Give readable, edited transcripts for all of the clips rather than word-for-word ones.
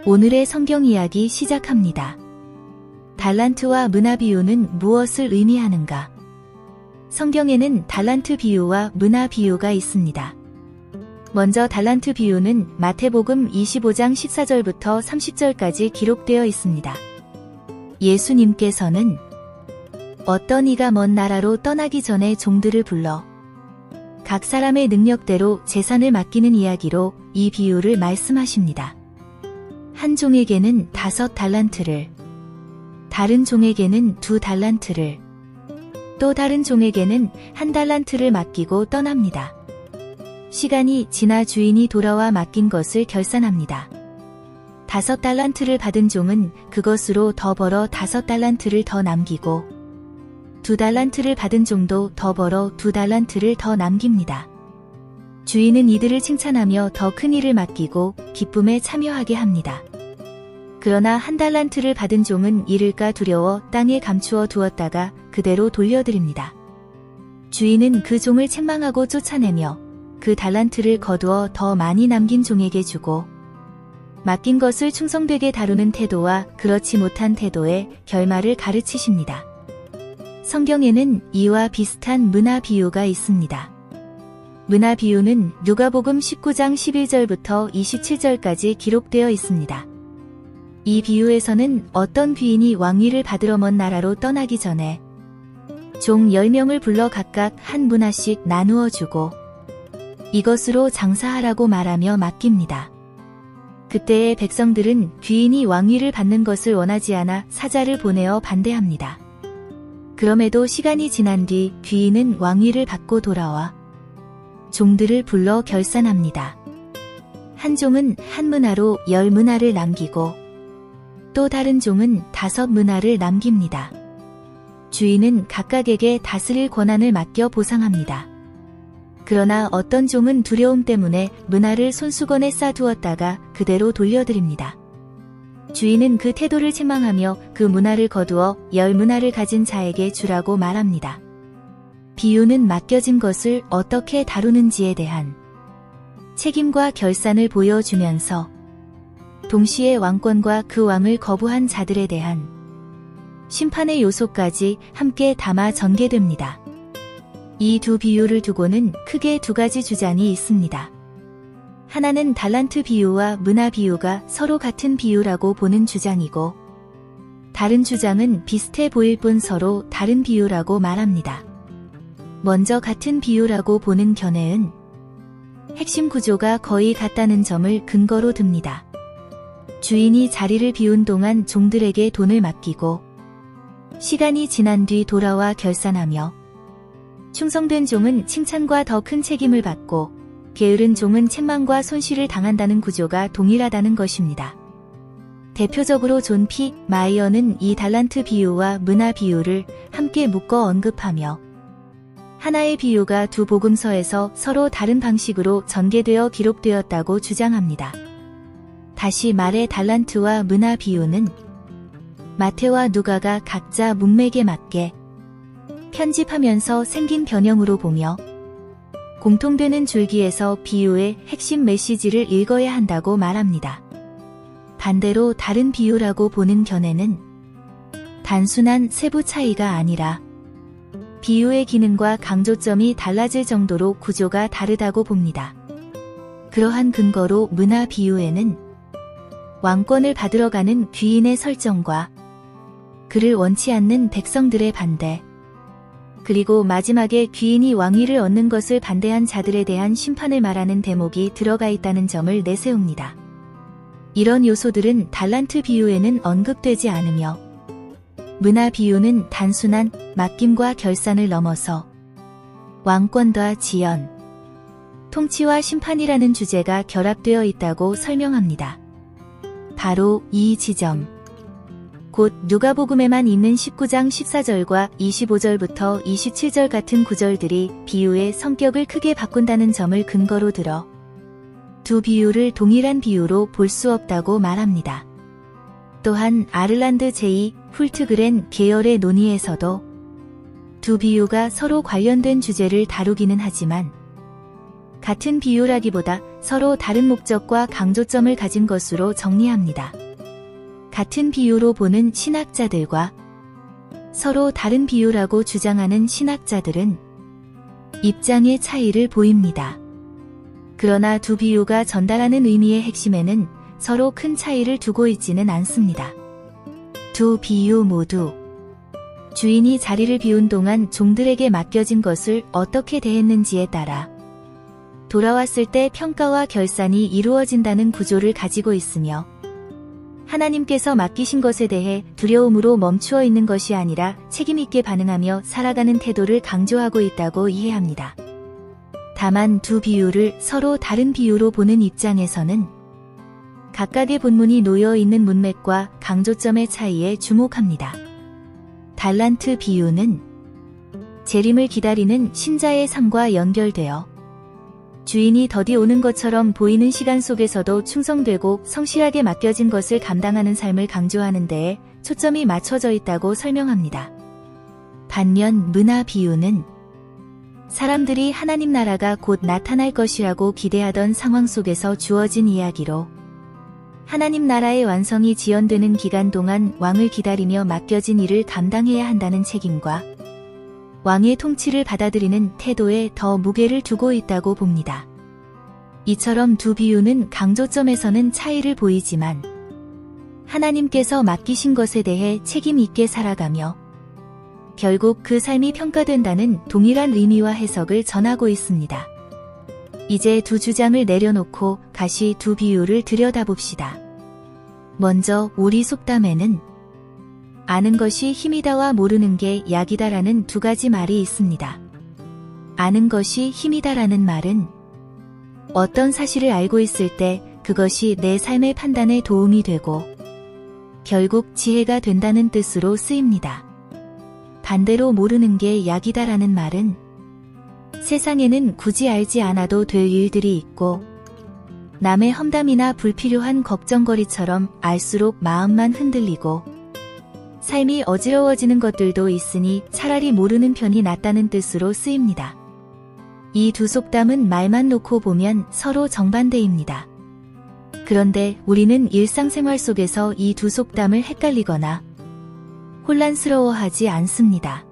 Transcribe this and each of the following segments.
오늘의 성경 이야기 시작합니다. 달란트와 문화 비유는 무엇을 의미하는가? 성경에는 달란트 비유와 문화 비유가 있습니다. 먼저 달란트 비유는 마태복음 25장 14절부터 30절까지 기록되어 있습니다. 예수님께서는 어떤 이가 먼 나라로 떠나기 전에 종들을 불러 각 사람의 능력대로 재산을 맡기는 이야기로 이 비유를 말씀하십니다. 한 종에게는 5달란트를, 다른 종에게는 2달란트를, 또 다른 종에게는 1달란트를 맡기고 떠납니다. 시간이 지나 주인이 돌아와 맡긴 것을 결산합니다. 5달란트를 받은 종은 그것으로 더 벌어 5달란트를 더 남기고 2달란트를 받은 종도 더 벌어 2달란트를 더 남깁니다. 주인은 이들을 칭찬하며 더 큰 일을 맡기고 기쁨에 참여하게 합니다. 그러나 1달란트를 받은 종은 잃을까 두려워 땅에 감추어 두었다가 그대로 돌려드립니다. 주인은 그 종을 책망하고 쫓아내며 그 달란트를 거두어 더 많이 남긴 종에게 주고 맡긴 것을 충성되게 다루는 태도와 그렇지 못한 태도의 결말을 가르치십니다. 성경에는 이와 비슷한 문화 비유가 있습니다. 문화 비유는 누가복음 19장 11절부터 27절까지 기록되어 있습니다. 이 비유에서는 어떤 귀인이 왕위를 받으러 먼 나라로 떠나기 전에 종 10명을 불러 각각 한 문화씩 나누어 주고 이것으로 장사하라고 말하며 맡깁니다. 그때의 백성들은 귀인이 왕위를 받는 것을 원하지 않아 사자를 보내어 반대합니다. 그럼에도 시간이 지난 뒤 귀인은 왕위를 받고 돌아와 종들을 불러 결산합니다. 한 종은 1문화로 10문화를 남기고 또 다른 종은 5문화를 남깁니다. 주인은 각각에게 다스릴 권한을 맡겨 보상합니다. 그러나 어떤 종은 두려움 때문에 문화를 손수건에 싸두었다가 그대로 돌려드립니다. 주인은 그 태도를 책망하며 그 문화를 거두어 10문화를 가진 자에게 주라고 말합니다. 비유는 맡겨진 것을 어떻게 다루는지에 대한 책임과 결산을 보여주면서 동시에 왕권과 그 왕을 거부한 자들에 대한 심판의 요소까지 함께 담아 전개됩니다. 이 두 비유를 두고는 크게 2가지 주장이 있습니다. 하나는 달란트 비유와 문화 비유가 서로 같은 비유라고 보는 주장이고 다른 주장은 비슷해 보일 뿐 서로 다른 비유라고 말합니다. 먼저 같은 비유라고 보는 견해은 핵심 구조가 거의 같다는 점을 근거로 듭니다. 주인이 자리를 비운 동안 종들에게 돈을 맡기고 시간이 지난 뒤 돌아와 결산하며 충성된 종은 칭찬과 더 큰 책임을 받고 게으른 종은 책망과 손실을 당한다는 구조가 동일하다는 것입니다. 대표적으로 존 피 마이어는 이 달란트 비유와 문화 비유를 함께 묶어 언급하며 하나의 비유가 두 복음서에서 서로 다른 방식으로 전개되어 기록되었다고 주장합니다. 다시 말해 달란트와 문화 비유는 마태와 누가가 각자 문맥에 맞게 편집하면서 생긴 변형으로 보며 공통되는 줄기에서 비유의 핵심 메시지를 읽어야 한다고 말합니다. 반대로 다른 비유라고 보는 견해는 단순한 세부 차이가 아니라 비유의 기능과 강조점이 달라질 정도로 구조가 다르다고 봅니다. 그러한 근거로 문화 비유에는 왕권을 받으러 가는 귀인의 설정과 그를 원치 않는 백성들의 반대, 그리고 마지막에 귀인이 왕위를 얻는 것을 반대한 자들에 대한 심판을 말하는 대목이 들어가 있다는 점을 내세웁니다. 이런 요소들은 달란트 비유에는 언급되지 않으며 문화 비유는 단순한 맡김과 결산을 넘어서 왕권과 지연, 통치와 심판이라는 주제가 결합되어 있다고 설명합니다. 바로 이 지점, 곧 누가복음에만 있는 19장 14절과 25절부터 27절 같은 구절들이 비유의 성격을 크게 바꾼다는 점을 근거로 들어 두 비유를 동일한 비유로 볼 수 없다고 말합니다. 또한 아를란드 제2 훌트그렌 계열의 논의에서도 두 비유가 서로 관련된 주제를 다루기는 하지만 같은 비유라기보다 서로 다른 목적과 강조점을 가진 것으로 정리합니다. 같은 비유로 보는 신학자들과 서로 다른 비유라고 주장하는 신학자들은 입장의 차이를 보입니다. 그러나 두 비유가 전달하는 의미의 핵심에는 서로 큰 차이를 두고 있지는 않습니다. 두 비유 모두 주인이 자리를 비운 동안 종들에게 맡겨진 것을 어떻게 대했는지에 따라 돌아왔을 때 평가와 결산이 이루어진다는 구조를 가지고 있으며, 하나님께서 맡기신 것에 대해 두려움으로 멈추어 있는 것이 아니라 책임있게 반응하며 살아가는 태도를 강조하고 있다고 이해합니다. 다만 두 비유를 서로 다른 비유로 보는 입장에서는 각각의 본문이 놓여 있는 문맥과 강조점의 차이에 주목합니다. 달란트 비유는 재림을 기다리는 신자의 삶과 연결되어 주인이 더디 오는 것처럼 보이는 시간 속에서도 충성되고 성실하게 맡겨진 것을 감당하는 삶을 강조하는 데에 초점이 맞춰져 있다고 설명합니다. 반면 문화 비유는 사람들이 하나님 나라가 곧 나타날 것이라고 기대하던 상황 속에서 주어진 이야기로, 하나님 나라의 완성이 지연되는 기간 동안 왕을 기다리며 맡겨진 일을 감당해야 한다는 책임과 왕의 통치를 받아들이는 태도에 더 무게를 두고 있다고 봅니다. 이처럼 두 비유는 강조점에서는 차이를 보이지만 하나님께서 맡기신 것에 대해 책임 있게 살아가며 결국 그 삶이 평가된다는 동일한 의미와 해석을 전하고 있습니다. 이제 두 주장을 내려놓고 다시 두 비유를 들여다봅시다. 먼저 우리 속담에는 아는 것이 힘이다와 모르는 게 약이다라는 두 가지 말이 있습니다. 아는 것이 힘이다라는 말은 어떤 사실을 알고 있을 때 그것이 내 삶의 판단에 도움이 되고 결국 지혜가 된다는 뜻으로 쓰입니다. 반대로 모르는 게 약이다라는 말은 세상에는 굳이 알지 않아도 될 일들이 있고 남의 험담이나 불필요한 걱정거리처럼 알수록 마음만 흔들리고 삶이 어지러워지는 것들도 있으니 차라리 모르는 편이 낫다는 뜻으로 쓰입니다. 이 두 속담은 말만 놓고 보면 서로 정반대입니다. 그런데 우리는 일상생활 속에서 이 두 속담을 헷갈리거나 혼란스러워하지 않습니다.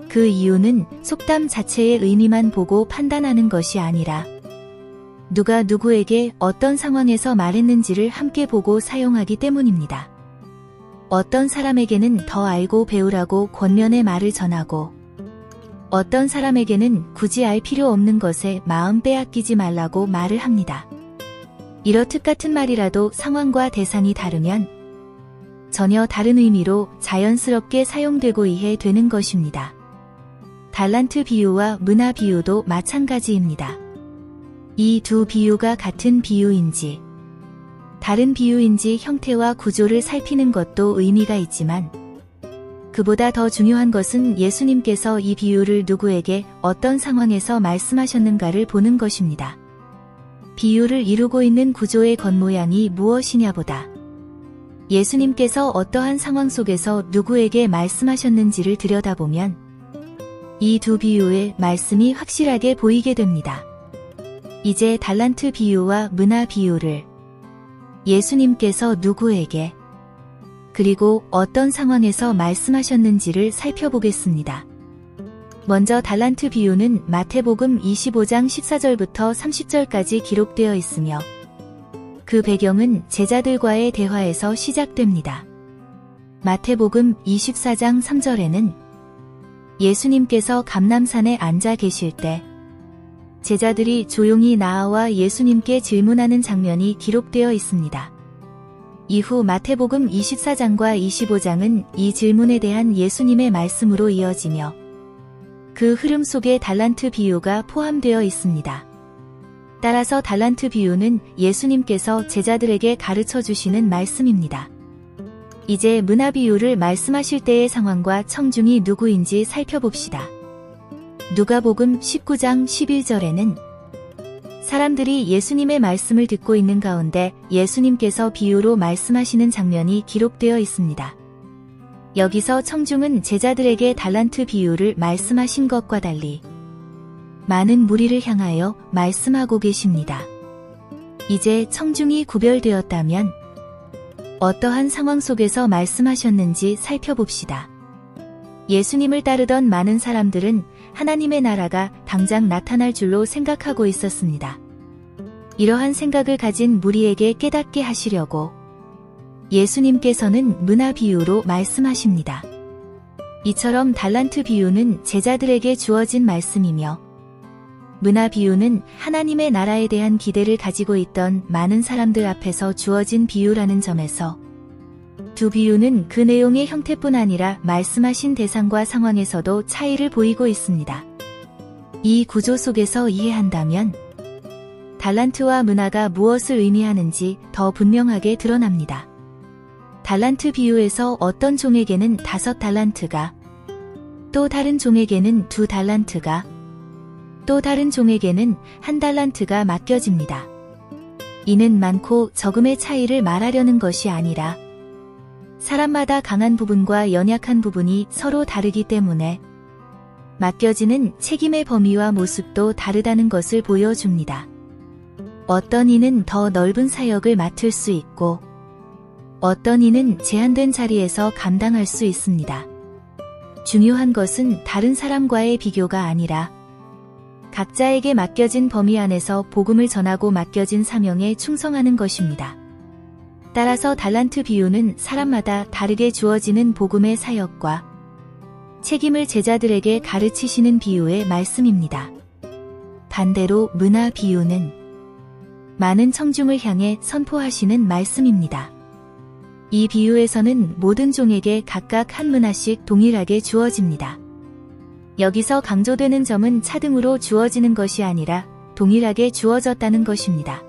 그 이유는 속담 자체의 의미만 보고 판단하는 것이 아니라 누가 누구에게 어떤 상황에서 말했는지를 함께 보고 사용하기 때문입니다. 어떤 사람에게는 더 알고 배우라고 권면의 말을 전하고 어떤 사람에게는 굳이 알 필요 없는 것에 마음 빼앗기지 말라고 말을 합니다. 이렇듯 같은 말이라도 상황과 대상이 다르면 전혀 다른 의미로 자연스럽게 사용되고 이해되는 것입니다. 달란트 비유와 문화 비유도 마찬가지입니다. 이 두 비유가 같은 비유인지 다른 비유인지 형태와 구조를 살피는 것도 의미가 있지만 그보다 더 중요한 것은 예수님께서 이 비유를 누구에게 어떤 상황에서 말씀하셨는가를 보는 것입니다. 비유를 이루고 있는 구조의 겉모양이 무엇이냐보다 예수님께서 어떠한 상황 속에서 누구에게 말씀하셨는지를 들여다보면 이 두 비유의 말씀이 확실하게 보이게 됩니다. 이제 달란트 비유와 문화 비유를 예수님께서 누구에게 그리고 어떤 상황에서 말씀하셨는지를 살펴보겠습니다. 먼저 달란트 비유는 마태복음 25장 14절부터 30절까지 기록되어 있으며 그 배경은 제자들과의 대화에서 시작됩니다. 마태복음 24장 3절에는 예수님께서 감람산에 앉아 계실 때 제자들이 조용히 나아와 예수님께 질문하는 장면이 기록되어 있습니다. 이후 마태복음 24장과 25장은 이 질문에 대한 예수님의 말씀으로 이어지며 그 흐름 속에 달란트 비유가 포함되어 있습니다. 따라서 달란트 비유는 예수님께서 제자들에게 가르쳐 주시는 말씀입니다. 이제 문화 비유를 말씀하실 때의 상황과 청중이 누구인지 살펴봅시다. 누가복음 19장 11절에는 사람들이 예수님의 말씀을 듣고 있는 가운데 예수님께서 비유로 말씀하시는 장면이 기록되어 있습니다. 여기서 청중은 제자들에게 달란트 비유를 말씀하신 것과 달리 많은 무리를 향하여 말씀하고 계십니다. 이제 청중이 구별되었다면 어떠한 상황 속에서 말씀하셨는지 살펴봅시다. 예수님을 따르던 많은 사람들은 하나님의 나라가 당장 나타날 줄로 생각하고 있었습니다. 이러한 생각을 가진 무리에게 깨닫게 하시려고 예수님께서는 문화 비유로 말씀하십니다. 이처럼 달란트 비유는 제자들에게 주어진 말씀이며 문화 비유는 하나님의 나라에 대한 기대를 가지고 있던 많은 사람들 앞에서 주어진 비유라는 점에서 두 비유는 그 내용의 형태뿐 아니라 말씀하신 대상과 상황에서도 차이를 보이고 있습니다. 이 구조 속에서 이해한다면 달란트와 문화가 무엇을 의미하는지 더 분명하게 드러납니다. 달란트 비유에서 어떤 종에게는 5달란트가, 또 다른 종에게는 2달란트가, 또 다른 종에게는 1달란트가 맡겨집니다. 이는 많고 적음의 차이를 말하려는 것이 아니라 사람마다 강한 부분과 연약한 부분이 서로 다르기 때문에 맡겨지는 책임의 범위와 모습도 다르다는 것을 보여줍니다. 어떤 이는 더 넓은 사역을 맡을 수 있고 어떤 이는 제한된 자리에서 감당할 수 있습니다. 중요한 것은 다른 사람과의 비교가 아니라 각자에게 맡겨진 범위 안에서 복음을 전하고 맡겨진 사명에 충성하는 것입니다. 따라서 달란트 비유는 사람마다 다르게 주어지는 복음의 사역과 책임을 제자들에게 가르치시는 비유의 말씀입니다. 반대로 문화 비유는 많은 청중을 향해 선포하시는 말씀입니다. 이 비유에서는 모든 종에게 각각 한 문화씩 동일하게 주어집니다. 여기서 강조되는 점은 차등으로 주어지는 것이 아니라 동일하게 주어졌다는 것입니다.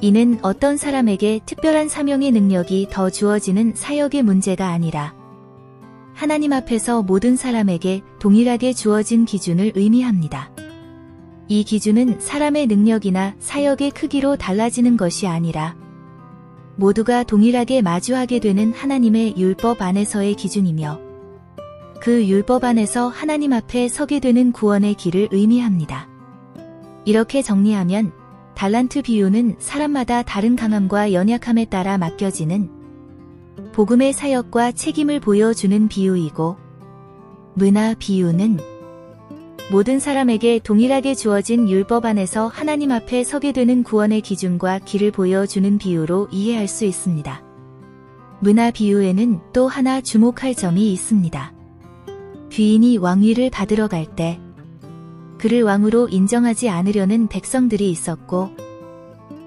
이는 어떤 사람에게 특별한 사명의 능력이 더 주어지는 사역의 문제가 아니라 하나님 앞에서 모든 사람에게 동일하게 주어진 기준을 의미합니다. 이 기준은 사람의 능력이나 사역의 크기로 달라지는 것이 아니라 모두가 동일하게 마주하게 되는 하나님의 율법 안에서의 기준이며 그 율법 안에서 하나님 앞에 서게 되는 구원의 길을 의미합니다. 이렇게 정리하면 달란트 비유는 사람마다 다른 강함과 연약함에 따라 맡겨지는 복음의 사역과 책임을 보여주는 비유이고 문화 비유는 모든 사람에게 동일하게 주어진 율법 안에서 하나님 앞에 서게 되는 구원의 기준과 길을 보여주는 비유로 이해할 수 있습니다. 문화 비유에는 또 하나 주목할 점이 있습니다. 귀인이 왕위를 받으러 갈 때 그를 왕으로 인정하지 않으려는 백성들이 있었고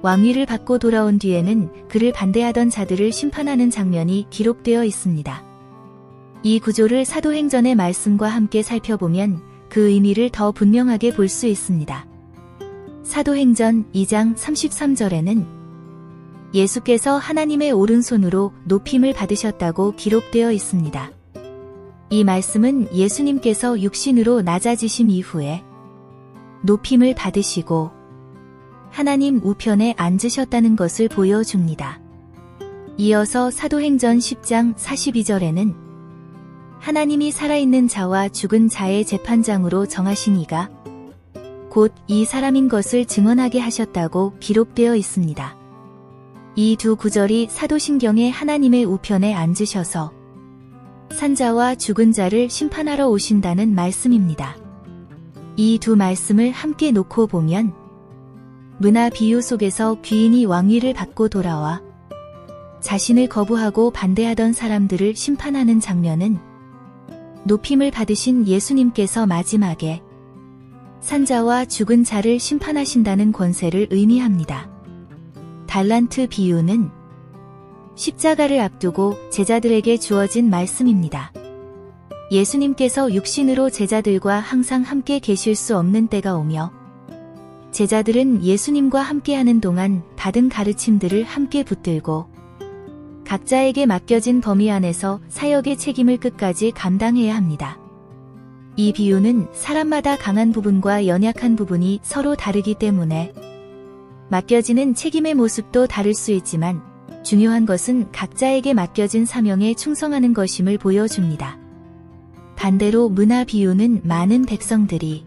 왕위를 받고 돌아온 뒤에는 그를 반대하던 자들을 심판하는 장면이 기록되어 있습니다. 이 구조를 사도행전의 말씀과 함께 살펴보면 그 의미를 더 분명하게 볼 수 있습니다. 사도행전 2장 33절에는 예수께서 하나님의 오른손으로 높임을 받으셨다고 기록되어 있습니다. 이 말씀은 예수님께서 육신으로 낮아지신 이후에 높임을 받으시고 하나님 우편에 앉으셨다는 것을 보여줍니다. 이어서 사도행전 10장 42절에는 하나님이 살아있는 자와 죽은 자의 재판장으로 정하신 이가 곧 이 사람인 것을 증언하게 하셨다고 기록되어 있습니다. 이 두 구절이 사도신경에 하나님의 우편에 앉으셔서 산자와 죽은 자를 심판하러 오신다는 말씀입니다. 이 두 말씀을 함께 놓고 보면 문화 비유 속에서 귀인이 왕위를 받고 돌아와 자신을 거부하고 반대하던 사람들을 심판하는 장면은 높임을 받으신 예수님께서 마지막에 산자와 죽은 자를 심판하신다는 권세를 의미합니다. 달란트 비유는 십자가를 앞두고 제자들에게 주어진 말씀입니다. 예수님께서 육신으로 제자들과 항상 함께 계실 수 없는 때가 오며 제자들은 예수님과 함께하는 동안 받은 가르침들을 함께 붙들고 각자에게 맡겨진 범위 안에서 사역의 책임을 끝까지 감당해야 합니다. 이 비유는 사람마다 강한 부분과 연약한 부분이 서로 다르기 때문에 맡겨지는 책임의 모습도 다를 수 있지만 중요한 것은 각자에게 맡겨진 사명에 충성하는 것임을 보여줍니다. 반대로 문화 비유는 많은 백성들이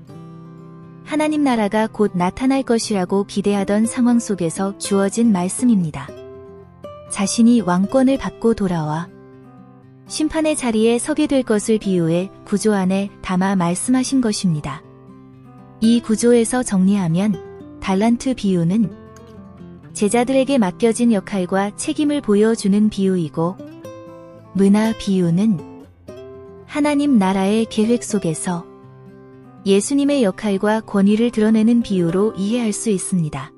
하나님 나라가 곧 나타날 것이라고 기대하던 상황 속에서 주어진 말씀입니다. 자신이 왕권을 받고 돌아와 심판의 자리에 서게 될 것을 비유해 구조 안에 담아 말씀하신 것입니다. 이 구조에서 정리하면 달란트 비유는 제자들에게 맡겨진 역할과 책임을 보여주는 비유이고, 문화 비유는 하나님 나라의 계획 속에서 예수님의 역할과 권위를 드러내는 비유로 이해할 수 있습니다.